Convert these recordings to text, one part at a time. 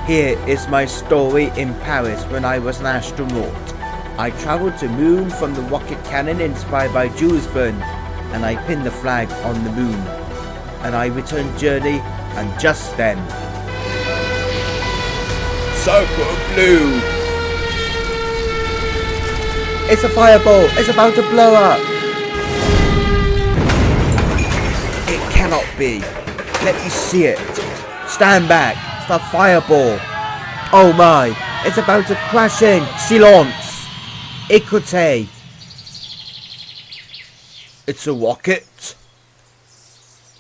Here is my story in Paris when I was an astronaut. I travelled to moon from the rocket cannon inspired by Jules Verne, and I pinned the flag on the moon. And I returned journey, and just then... Super blue! It's a fireball! It's about to blow up! It cannot be! Let me see it! Stand back! It's a fireball! Oh my! It's about to crash in! Silence! Écoutez! It's a rocket!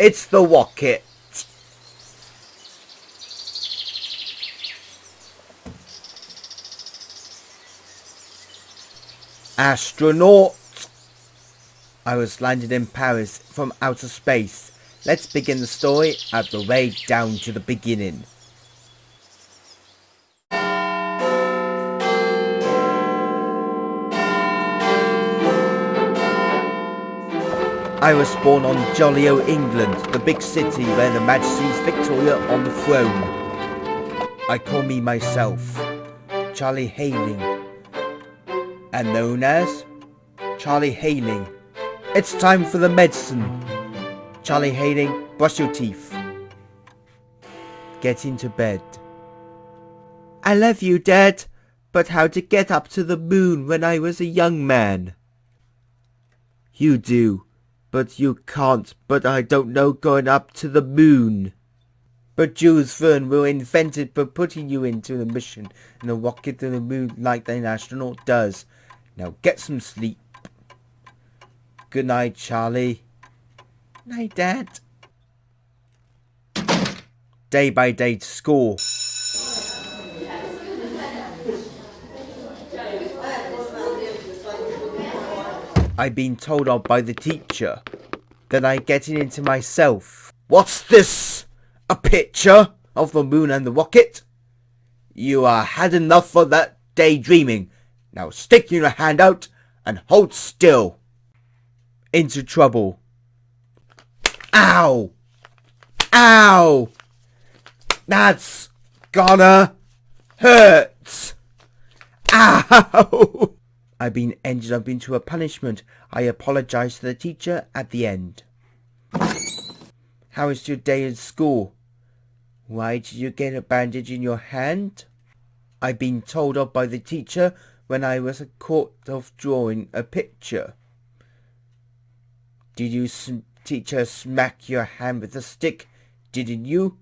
It's the rocket! Astronaut! I was landed in Paris from outer space. Let's begin the story at the way down to the beginning. I was born on jolly old England, the big city where the Majesty's Victoria on the throne. I call me myself Charlie Hayling, and known as Charlie Hayling. It's time for the medicine. Charlie Hayling, brush your teeth. Get into bed. I love you, Dad, but how to get up to the moon when I was a young man? You do, but you can't, but I don't know going up to the moon. But Jules Verne will invent it for putting you into the mission in a rocket to the moon like an astronaut does. Now get some sleep. Good night, Charlie. Night, Dad. Day by day to school. I've been told off by the teacher that I'm getting into myself. What's this? A picture of the moon and the rocket? You are had enough of that daydreaming. Now stick your hand out and hold still. Into trouble. Ow! Ow! That's gonna hurt! Ow! I've been ended up into a punishment. I apologize to the teacher at the end. How is your day in school? Why did you get a bandage in your hand? I've been told off by the teacher when I was caught of drawing a picture. Did you teacher smack your hand with a stick, didn't you?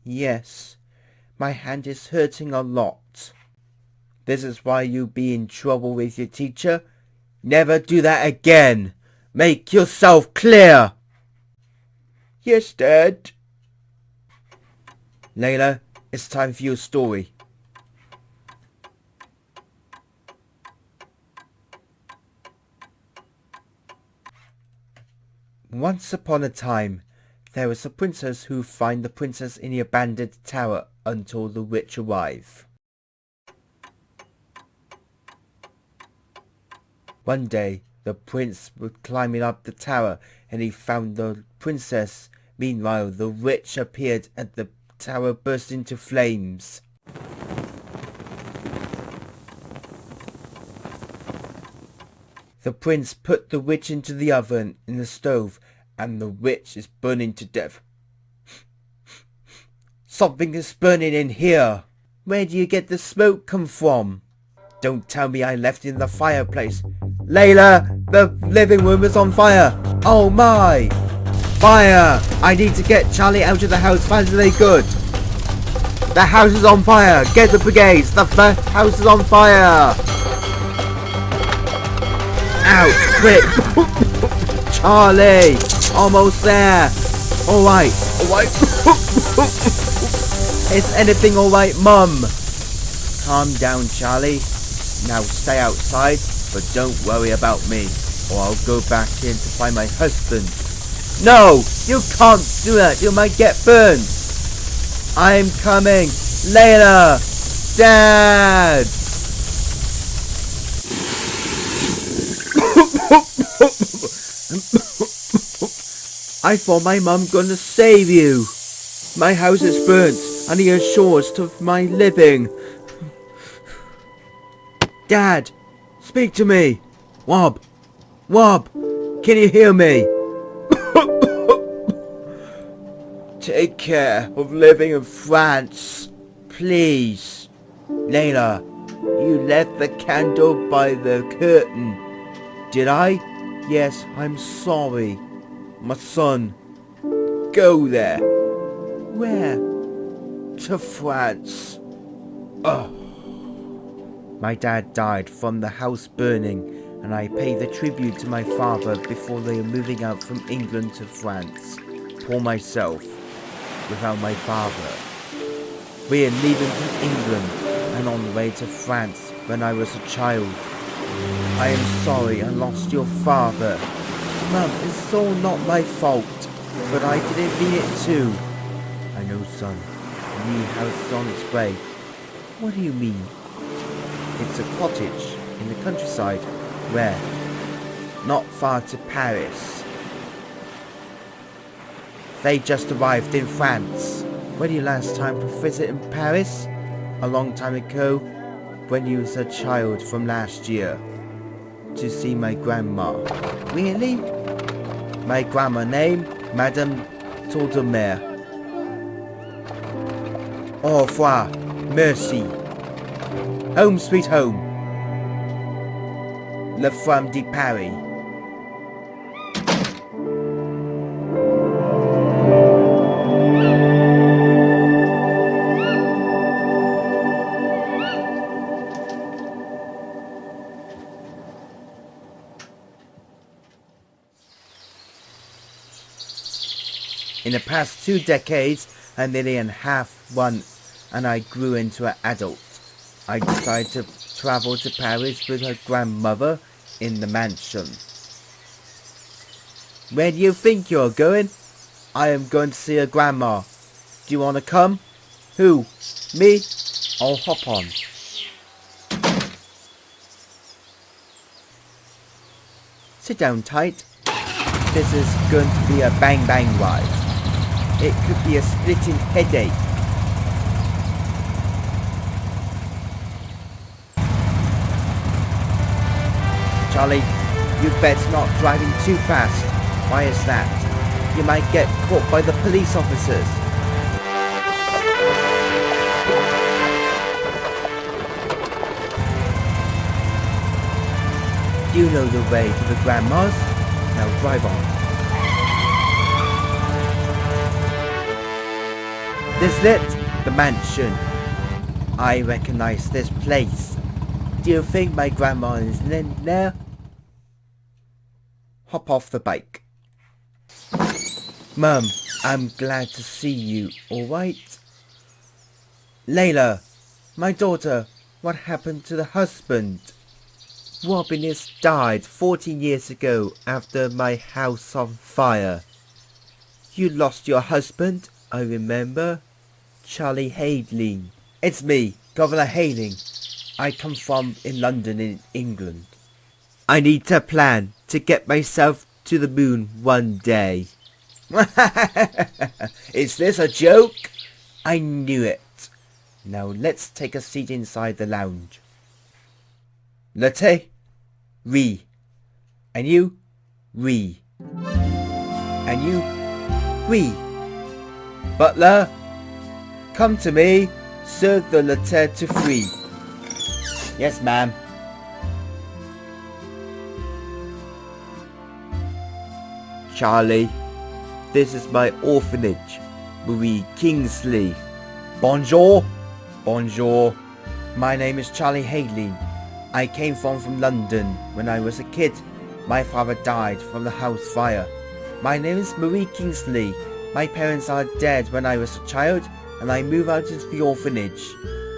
Yes, my hand is hurting a lot. This is why you be in trouble with your teacher. Never do that again. Make yourself clear. Yes, Dad. Leila, it's time for your story. Once upon a time, there was a princess who found the princess in the abandoned tower until the witch arrived. One day, the prince was climbing up the tower and he found the princess. Meanwhile, the witch appeared and the tower burst into flames. The prince put the witch into the oven in the stove, and the witch is burning to death. Something is burning in here. Where do you get the smoke come from? Don't tell me I left it in the fireplace. Leila, the living room is on fire. Oh my! Fire! I need to get Charlie out of the house fast as they could. The house is on fire. Get the brigades. The house is on fire. Out, quick! Charlie! Almost there! Alright, alright. Is anything alright, Mum? Calm down, Charlie. Now stay outside, but don't worry about me, or I'll go back in to find my husband. No! You can't do that! You might get burned! I'm coming! Leila! Dad! I thought my mum gonna save you. My house is burnt. I need a source of my living. Dad, speak to me. Wob, can you hear me? Take care of living in France, please. Leila, you left the candle by the curtain. Did I? Yes, I'm sorry. My son, go there. Where? To France. Oh. My dad died from the house burning, and I paid the tribute to my father before they were moving out from England to France. Poor myself, without my father. We are leaving from England and on the way to France when I was a child. I am sorry I lost your father. Mum, it's all not my fault, but I didn't mean it to. I know, son. The new house is on its way. What do you mean? It's a cottage in the countryside. Where? Not far to Paris. They just arrived in France. When you last time visit in Paris? A long time ago, when you was a child from last year. To see my grandma. Really? My grandma name, Madame Maire. Au revoir, merci. Home sweet home. La Femme de Paris. In the past 2 decades, I'm nearly in half one, and I grew into an adult. I decided to travel to Paris with her grandmother in the mansion. Where do you think you're going? I am going to see her grandma. Do you want to come? Who? Me? I'll hop on. Sit down tight. This is going to be a bang bang ride. It could be a splitting headache. Charlie, you better not driving too fast. Why is that? You might get caught by the police officers. You know the way to the grandma's. Now drive on. This is it, the mansion. I recognize this place. Do you think my grandma is in there? Hop off the bike. Mum, I'm glad to see you, alright? Leila, my daughter, what happened to the husband? Robin has died 14 years ago after my house on fire. You lost your husband, I remember. Charlie Hayling. It's me, Governor Hayling. I come from in London in England. I need to plan to get myself to the moon one day. Is this a joke? I knew it. Now let's take a seat inside the lounge. Latte? Oui. And you? Oui. And you? Oui. Butler? Come to me. Serve the latte to free. Yes, ma'am. Charlie, this is my orphanage. Marie Kingsleigh. Bonjour. Bonjour. My name is Charlie Hayling. I came from London when I was a kid. My father died from the house fire. My name is Marie Kingsleigh. My parents are dead when I was a child, and I moved out into the orphanage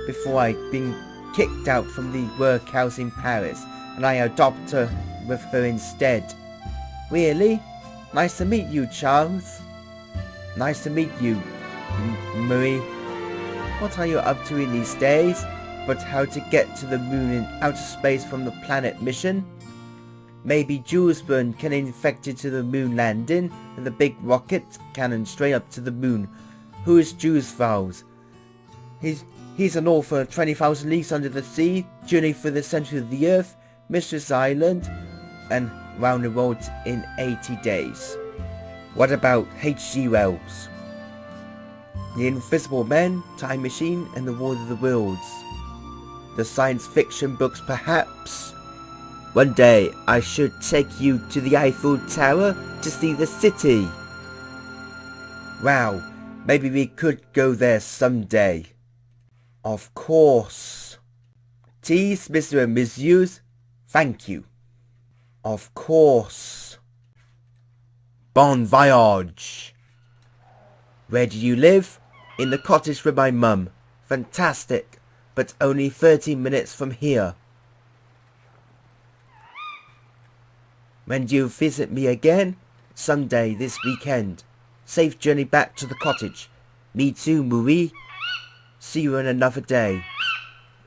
before I'd been kicked out from the workhouse in Paris, and I adopted her with her instead. Really? Nice to meet you, Charles. Nice to meet you, Marie. What are you up to in these days? But how to get to the moon in outer space from the planet mission? Maybe Jules Verne can infect you to the moon landing with a big rocket cannon straight up to the moon. Who is Jules Verne? He's an author, 20,000 Leagues Under the Sea, Journey through the Centre of the Earth, Mistress Island, and Round the World in 80 Days. What about H.G. Wells? The Invisible Man, Time Machine, and The War of the Worlds. The science fiction books perhaps? One day I should take you to the Eiffel Tower to see the city. Wow, maybe we could go there someday. Of course. Teas, Mr. and Messieurs, thank you. Of course. Bon voyage. Where do you live? In the cottage with my mum. Fantastic, but only 30 minutes from here. When do you visit me again? Someday this weekend. Safe journey back to the cottage. Me too, Marie. See you in another day.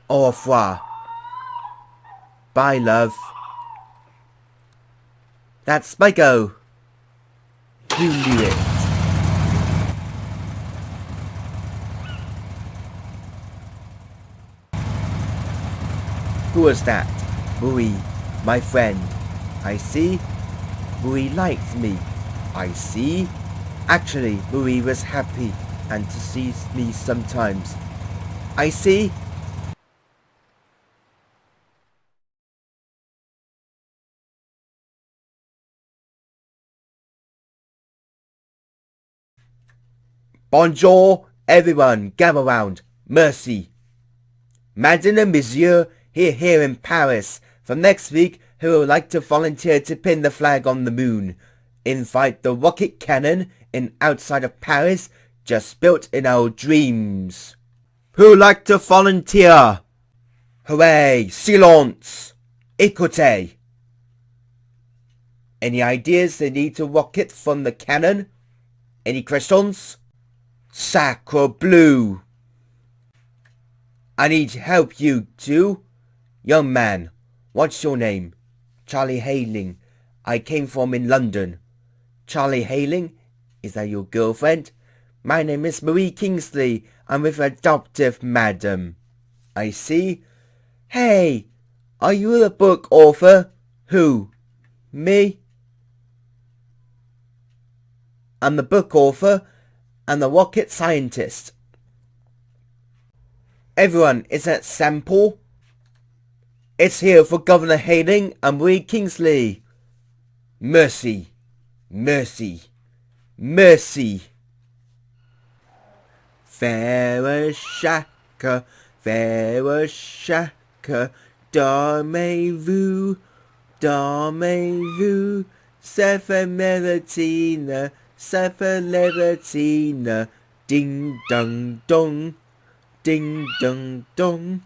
Au revoir. Bye, love. That's my go. Who knew it? Who was that? Marie, my friend. I see. Marie liked me. I see. Actually, Marie was happy and to see me sometimes. I see. Bonjour, everyone, gather round. Merci. Madame and Monsieur, here in Paris. From next week, who would like to volunteer to pin the flag on the moon? Invite the rocket cannon in outside of Paris, just built in our dreams. Who like to volunteer? Hooray! Silence! Écoutez! Any ideas they need to rocket from the cannon? Any questions? Sacre bleu! I need help, you two. Young man, what's your name? Charlie Hayling. I came from in London. Charlie Hayling? Is that your girlfriend? My name is Marie Kingsleigh. I'm with adoptive madam. I see. Hey, are you the book author? Who? Me? I'm the book author and the rocket scientist. Everyone, is that sample? It's here for Governor Hayling and Marie Kingsleigh. Mercy, mercy, mercy. Faire shaka, dormez-vous, dormez-vous, Sefer Meritina, Sefer Libertina, ding dong dong, ding dong dong.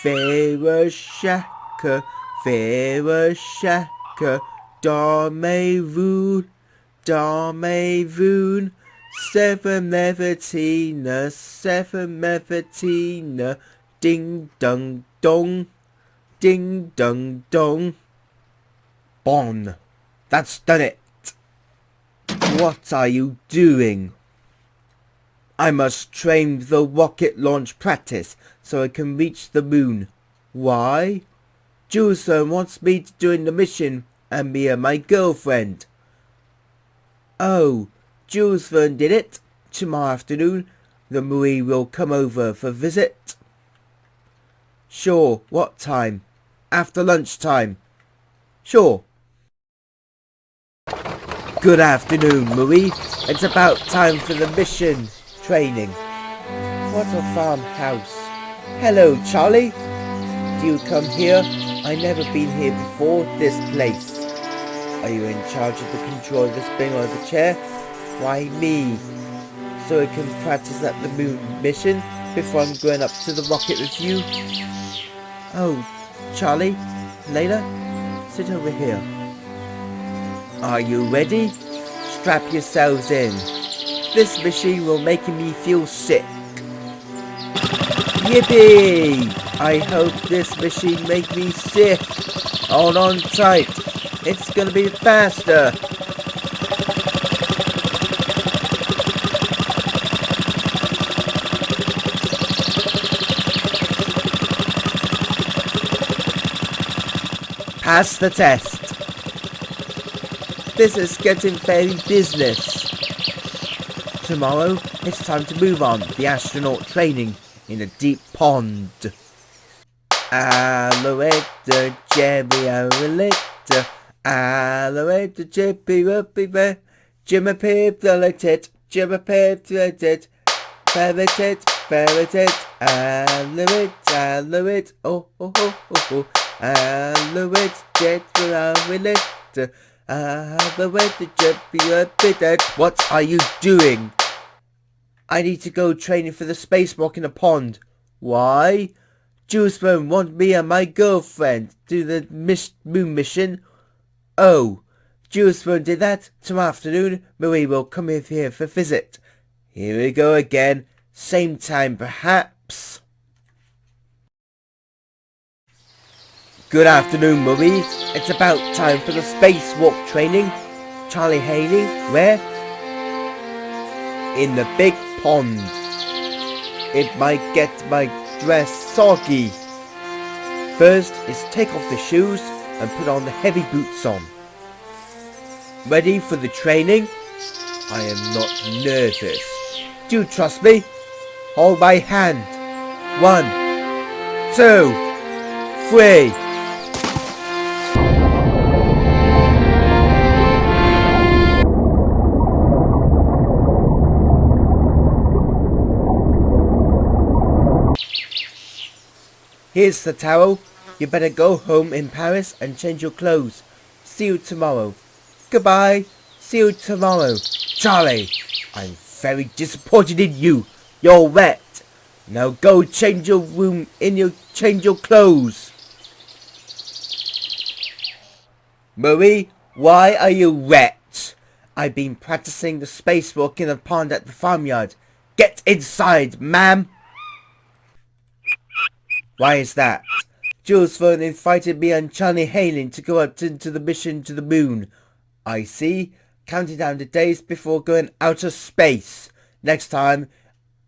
Faire shaka, dormez-vous, dormez-vous, Sefer Meritina, ding dong dong, ding dong dong. Bon, that's done it. What are you doing? I must train the rocket launch practice so I can reach the moon. Why? Jules Verne wants me to join the mission and me and my girlfriend. Oh, Jules Verne did it. Tomorrow afternoon, the Marie will come over for a visit. Sure, what time? After lunchtime. Sure. Good afternoon, Marie. It's about time for the mission training. What a farmhouse. Hello, Charlie. Do you come here? I never been here before, this place. Are you in charge of the control of the spring or the chair? Why me? So I can practice at the moon mission before I'm going up to the rocket with you? Oh, Charlie, Leila, sit over here. Are you ready? Strap yourselves in. This machine will make me feel sick. Yippee! I hope this machine make me sick. Hold on tight. It's gonna be faster. pass the test. This is getting very business. Tomorrow, it's time to move on. The astronaut training in a deep pond. Alouette, Jerry, Alouette, Alouette, Chippy, Whoopy, Bear, Jimmy Pip, the tit, Jimmy Pip, the tit, Ferret, Alouette, oh, oh, oh, oh, oh, Alouette, Jet, Alouette, Alouette, Chippy, Whoopy, Dead. What are you doing? I need to go training for the spacewalk in a pond. Why? Jules Verne want me and my girlfriend to the moon mission. Oh, Jules Verne did that. Tomorrow afternoon, Marie will come here for a visit. Here we go again. Same time, perhaps. Good afternoon, Marie. It's about time for the spacewalk training. Charlie Hayling, where? In the big pond. It might get my dress soggy. First is take off the shoes and put on the heavy boots on. Ready for the training? I am not nervous. Do you trust me? Hold my hand. 1, 2, 3. Here's the towel. You better go home in Paris and change your clothes. See you tomorrow. Goodbye. See you tomorrow. Charlie, I'm very disappointed in you. You're wet. Now go change your room change your clothes. Marie, why are you wet? I've been practicing the spacewalk in the pond at the farmyard. Get inside, ma'am. Why is that? Jules Verne invited me and Charlie Hayling to go out into the mission to the moon. I see. Counting down the days before going out of space. Next time,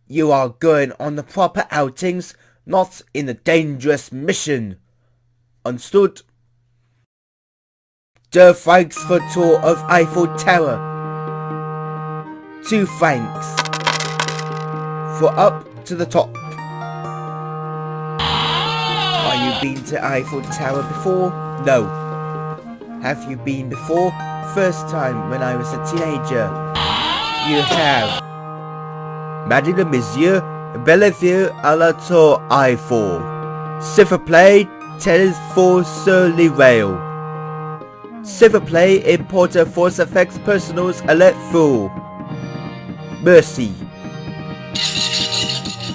you are going on the proper outings, not in the dangerous mission. Understood? 2 francs for tour of Eiffel Tower. 2 francs. For up to the top. Have you been to Eiffel Tower before? No. Have you been before? First time when I was a teenager. You have. Madame et Monsieur, Bellevue à la Tour Eiffel. S'il vous plaît, téléphone sur les rails. S'il vous plaît, importer force effects personals à la foule. Merci.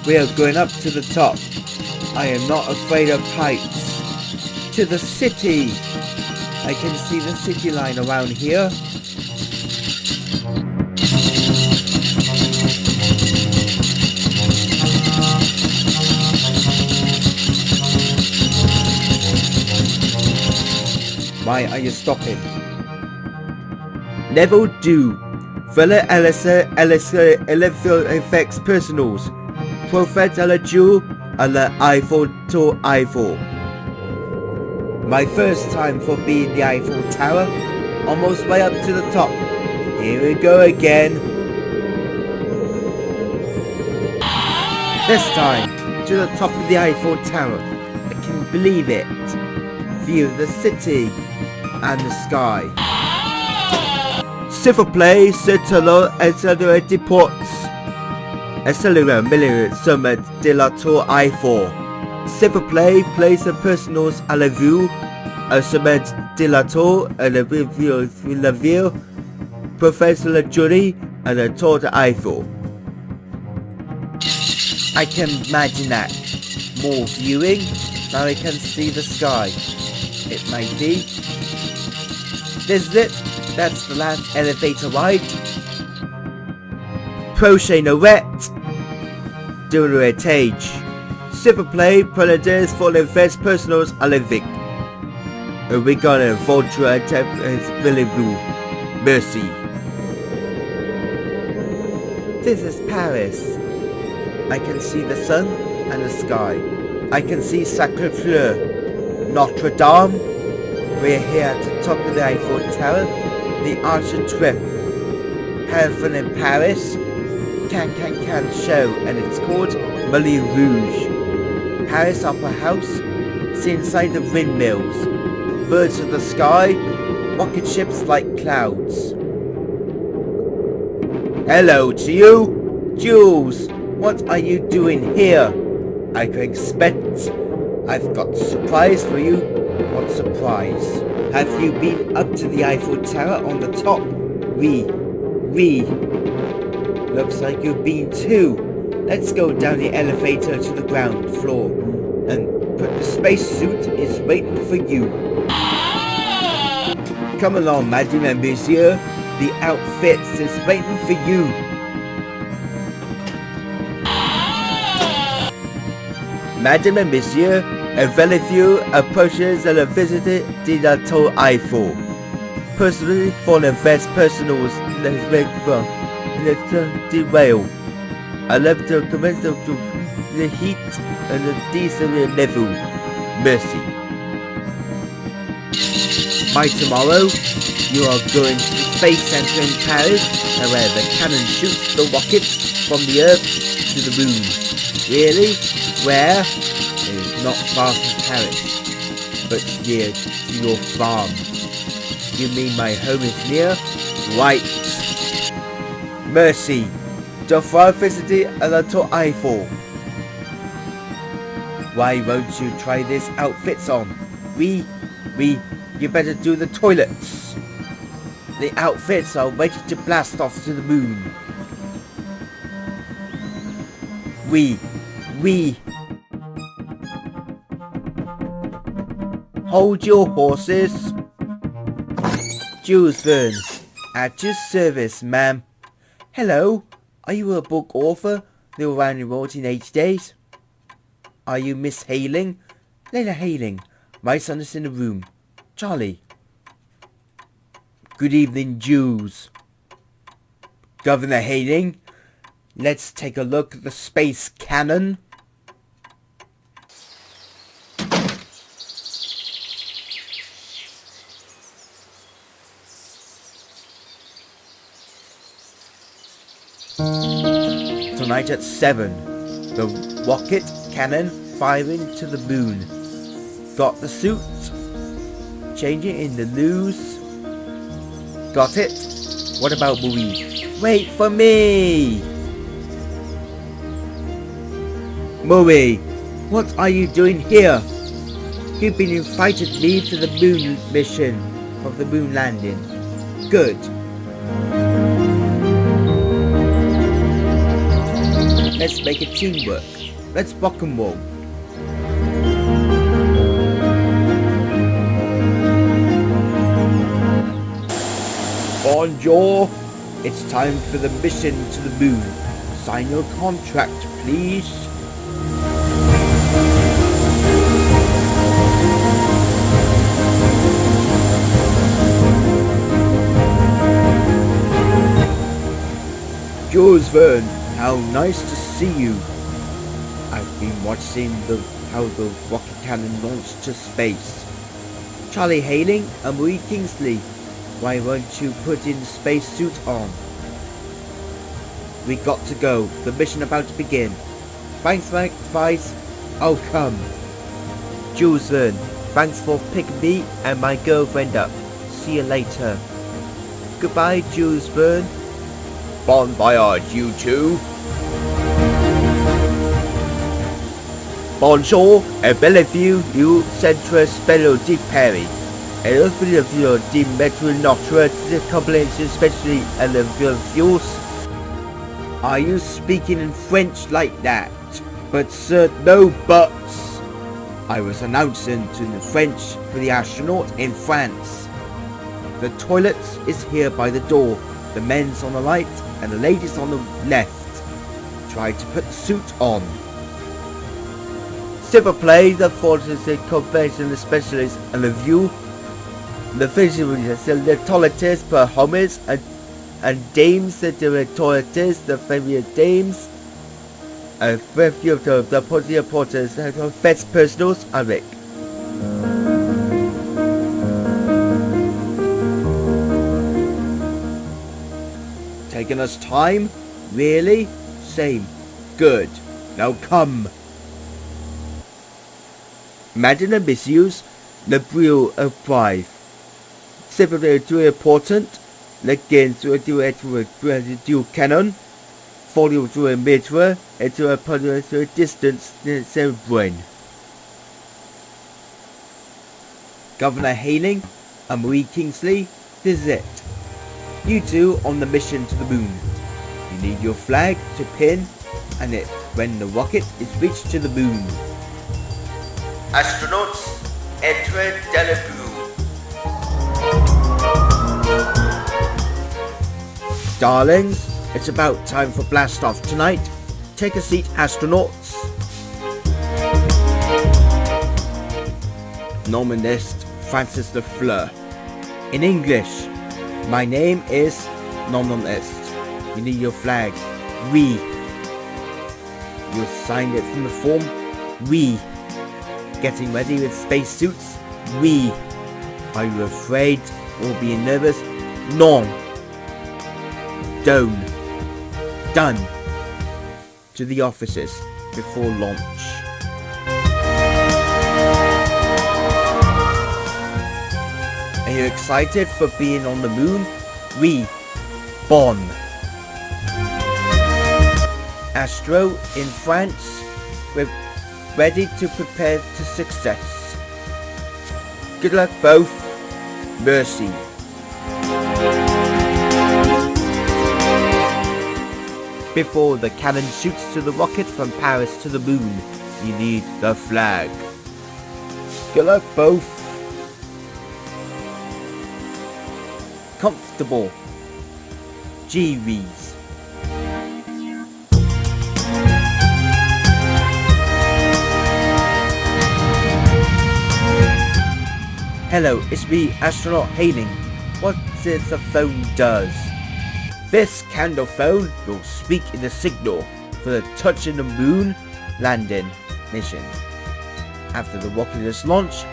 We are going up to the top. I am not afraid of heights. To the city. I can see the city line around here. Why are you stopping? Never do. Villa Elisa effects personals. Prophet à la Jew à la Eiffel Tour Eiffel. My first time for being the Eiffel Tower. Almost way up to the top. Here we go again. This time to the top of the Eiffel Tower. I can believe it. View the city and the sky. S'il vous plaît, c'est alors accélérer des portes. Accélérer milieu sommet de la tour Eiffel. S'il vous plaît, place the personals à la vue. Au sommet de la tour à la ville. Professor la journée à la tour de Eiffel. I can imagine that. More viewing. Now I can see the sky. It might be. This is it. That's the last elevator ride. Prochaine arrête. De l'étage. S'il vous plaît, prenez pour les vestes personnelles à la vie. Regardez votre voulez-vous. Merci. This is Paris. I can see the sun and the sky. I can see Sacré-Cœur. Notre Dame. We're here at the top of the Eiffel Tower, the Archer trip. Have fun in Paris, can show, and it's called Moulin Rouge. Paris Opera House, see inside the windmills, birds of the sky, rocket ships like clouds. Hello to you, Jules. What are you doing here? I can expect. I've got a surprise for you. What surprise? Have you been up to the Eiffel Tower on the top? We. Looks like you've been too. Let's go down the elevator to the ground floor. And but the spacesuit is waiting for you. Come along, madame and monsieur. The outfits is waiting for you. Madame and monsieur, a very few approaches and a visitor to the Tour Eiffel. Personally, for the best personals, let's derail. I love to commence to the heat and the diesel level. Mercy. By tomorrow, you are going to the Space Center in Paris, where the cannon shoots the rockets from the Earth to the Moon. Really? Where? It is not far from Paris, but near to your farm. You mean my home is near? Right. Mercy. The far visited a little Eiffel. Why won't you try this outfits on? You better do the toilets. The outfits are ready to blast off to the moon. Hold your horses. Jules Verne, at your service, ma'am. Hello, are you a book author? Live around the world in 8 days? Are you Miss Hayling? Leila Hayling. My son is in the room. Charlie. Good evening, Jules. Governor Hayling, let's take a look at the space cannon. Tonight at 7, the rocket cannon firing to the moon. Got the suit? Changing in the news? Got it? What about Marie? Wait for me! Marie, what are you doing here? You've been invited me to the moon mission of the moon landing. Good. Let's make it teamwork. Let's rock and roll. Bonjour. It's time for the mission to the moon. Sign your contract, please. Jules Verne, how nice to see you. I've been watching how the rocket cannon launched to space. Charlie Hayling and Marie Kingsleigh, why won't you put in the spacesuit on? We got to go. The mission about to begin. Thanks for my advice. I'll come. Jules Verne, thanks for picking me and my girlfriend up. See you later. Goodbye, Jules Verne. Bon voyage, you two. Bonjour et belle-vue du centre spécial de Paris. Et l'offre du métro notre complétion especially and the fuels. Are you speaking in French like that? But sir, no buts. I was announcing to the French for the astronaut in France. The toilet is here by the door. The men's on the right and the ladies on the left. Try to put the suit on. Super play the forces the convention specialist and the view. The visual the toilettes per homies and dames the toilettes, the favorite dames. A review of the porters and first personals avec. taking us time? Really? Same. Good. Now come. Madame and messieurs, le bureau arrive. C'est very important. Le gain to être du canon. Follow to a meter and to a distance brain. Governor Hayling and Marie Kingsleigh, this is it. You two on the mission to the moon. You need your flag to pin and it when the rocket is reached to the moon. Astronauts, enter Delaboo. Darlings, it's about time for blast off tonight. Take a seat, astronauts. Nominist Francis Lafleur. In English, my name is Nominist. You need your flag. We. You signed it from the form. We. Getting ready with spacesuits. We. Are you afraid or being nervous? None. Done. To the offices before launch. Are you excited for being on the moon? We. Bon. Astro in France. We're ready to prepare to success. Good luck both. Mercy. Before the cannon shoots to the rocket from Paris to the moon, you need the flag. Good luck both. Comfortable. G-Rees. Hello, it's me, Astronaut Hayling. What is the phone does? This candle phone will speak in the signal for the touching the moon landing mission. After the rocket is launched,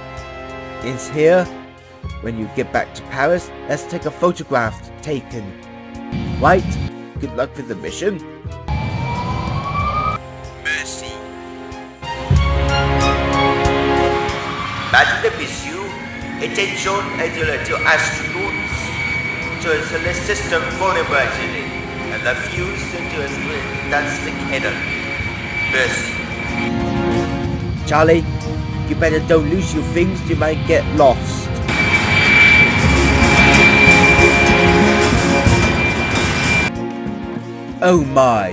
it's here. When you get back to Paris, let's take a photograph taken. Right? Good luck with the mission. Mercy. Madame et messieurs, attention to astronautes. To the system vulnerability and the fuse into a that's the cannon. Mercy. Charlie, you better don't lose your things, you might get lost. Oh my.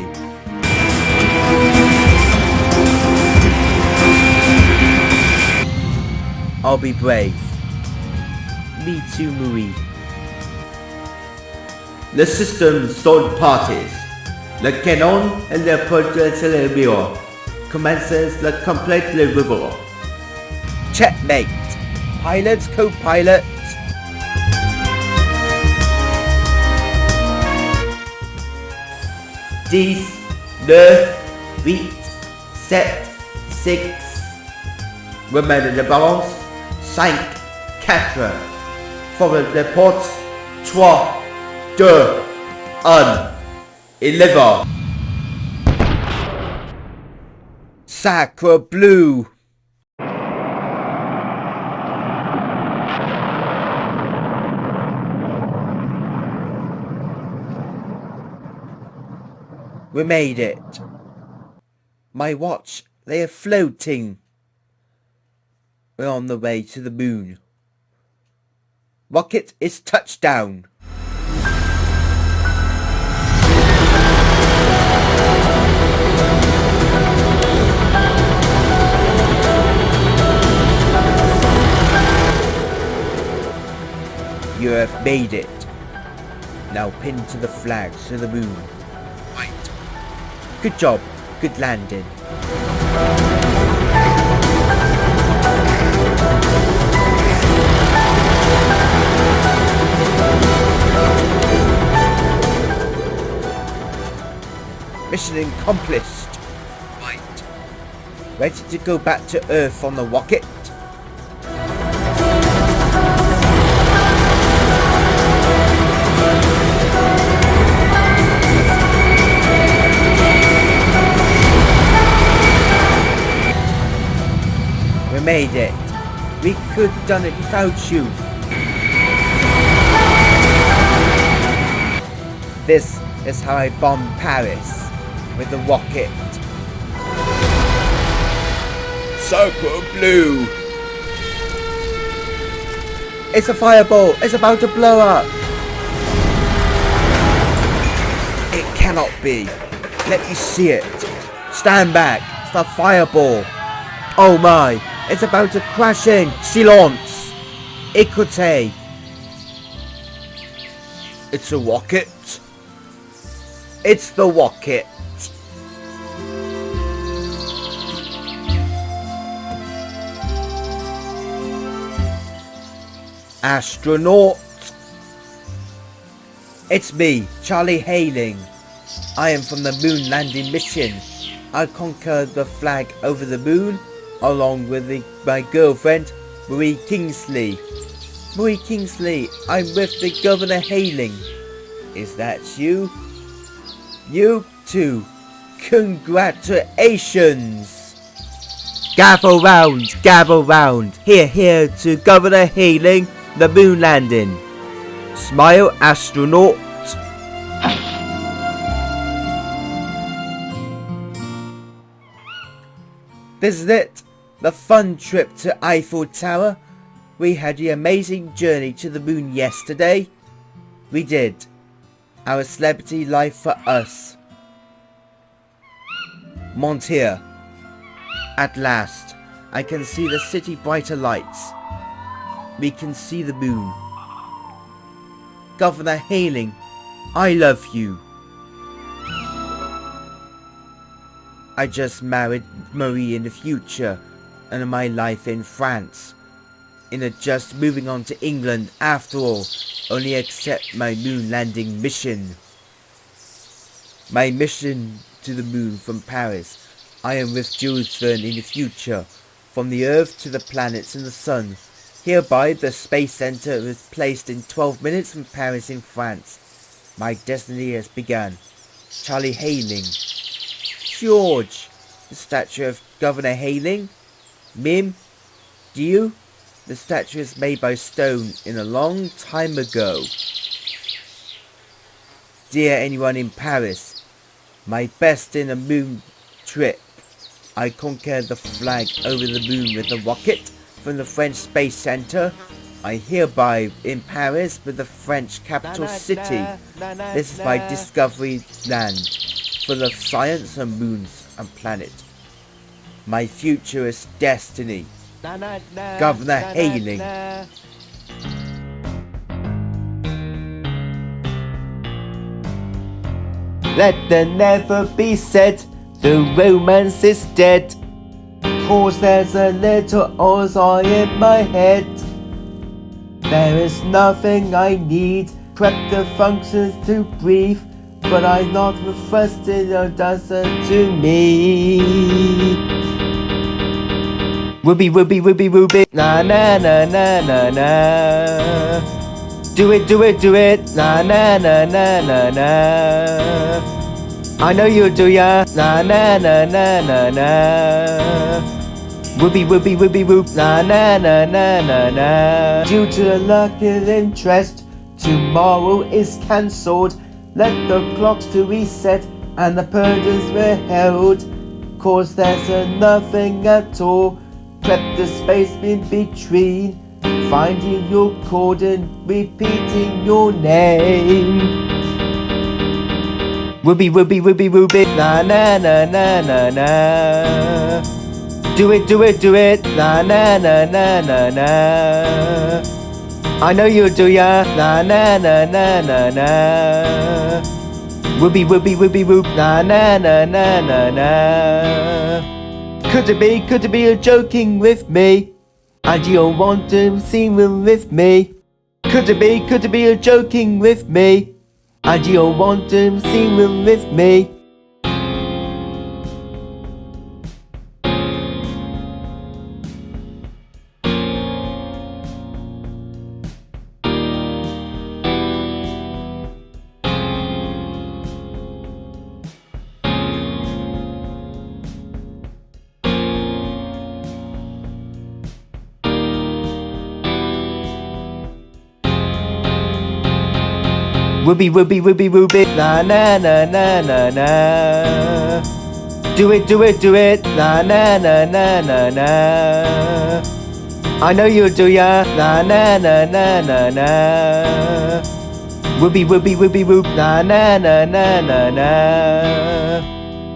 I'll be brave. Me too, Marie. Le système sont parties. Le canon et le projectile commences le complete reveal. Checkmate. Pilots, co-pilots. 10, 9, 8, 7, 6. Remets la balance. 5, 4. Forward les portes. 3, 2, 1. 11. Sacre bleu. We made it. My watch, they are floating. We're on the way to the moon. Rocket is touchdown. You have made it. Now pin to the flags to the moon. Right. Good job. Good landing. Mission accomplished. Right. Ready to go back to Earth on the rocket? made it. We could have done it without you. This is how I bombed Paris with the rocket. Super blue. It's a fireball. It's about to blow up. It cannot be. Let me see it. Stand back. It's a fireball. Oh my. It's about to crash in. Silence. Écoutez. It's a rocket. It's the rocket. Astronaut. It's me, Charlie Hayling. I am from the moon landing mission. I conquered the flag over the moon along with my girlfriend, Marie Kingsleigh. Marie Kingsleigh, I'm with the Governor Hayling. Is that you? You too. Congratulations. Gather round. Here to Governor Hayling, the moon landing. Smile, astronaut. This is it. The fun trip to Eiffel Tower. We had the amazing journey to the moon yesterday. We did. Our celebrity life for us. Montier. At last, I can see the city brighter lights. We can see the moon. Governor Hayling, I love you. I just married Marie in the future and my life in France. In a just moving on to England after all, only accept my moon landing mission. My mission to the moon from Paris. I am with Jules Verne in the future, from the Earth to the planets and the Sun. Hereby the Space Center is placed in 12 minutes from Paris in France. My destiny has begun. Charlie Hayling. George, the statue of Governor Hayling. Mim, do you? The statue is made by stone in a long time ago. Dear anyone in Paris, my best in a moon trip. I conquered the flag over the moon with a rocket from the French Space Center. I hereby in Paris with the French capital city. This is my discovery land, full of science and moons and planets. My future is destiny. Governor Hayling. Let there never be said the romance is dead, 'cause there's a little ozone in my head. There is nothing I need, prep the functions to breathe, but I'm not requested or doesn't to me. Ruby, na na na na na na. Do it, na na na na na na. I know you do, ya. Na na na na na na. Ruby, na na na na na na. Due to a lack of interest, tomorrow is cancelled. Let the clocks to reset and the purges were held. 'Cause there's nothing at all. Prep the spaceman between finding your code and repeating your name. Ruby, na na na na na na. Do it, na na na na na na. I know you do, ya. Na na na na na na. Ruby, na na na na na na. Could it be you're joking with me? And you want to sing with me? Could it be you're joking with me? And you want to sing with me? Whoopee whoopee whoopee whoopee. Na na na na na na. Do it, do it, do it. Na na na na na na. I know you'll do ya. Na na na na na na. Whoopee whoopee whoopee whoop. Na na na na na na.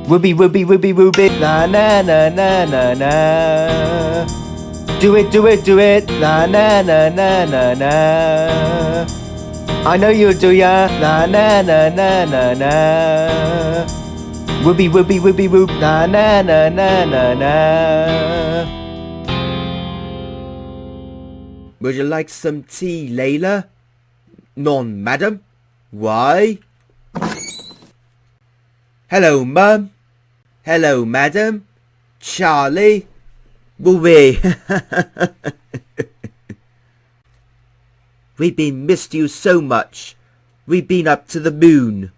Whoopee whoopee whoopee whoopee. Na na na na na na. Do it, do it, do it. Na na na na na na. I know you'll do ya. Na na na na na na. Whoopee whoopee whoopee whoop. Na na na na na na. Would you like some tea, Leila? None, madam. Why? Hello, mum. Hello, madam. Charlie. Whoopee. We've been missed you so much. We've been up to the moon.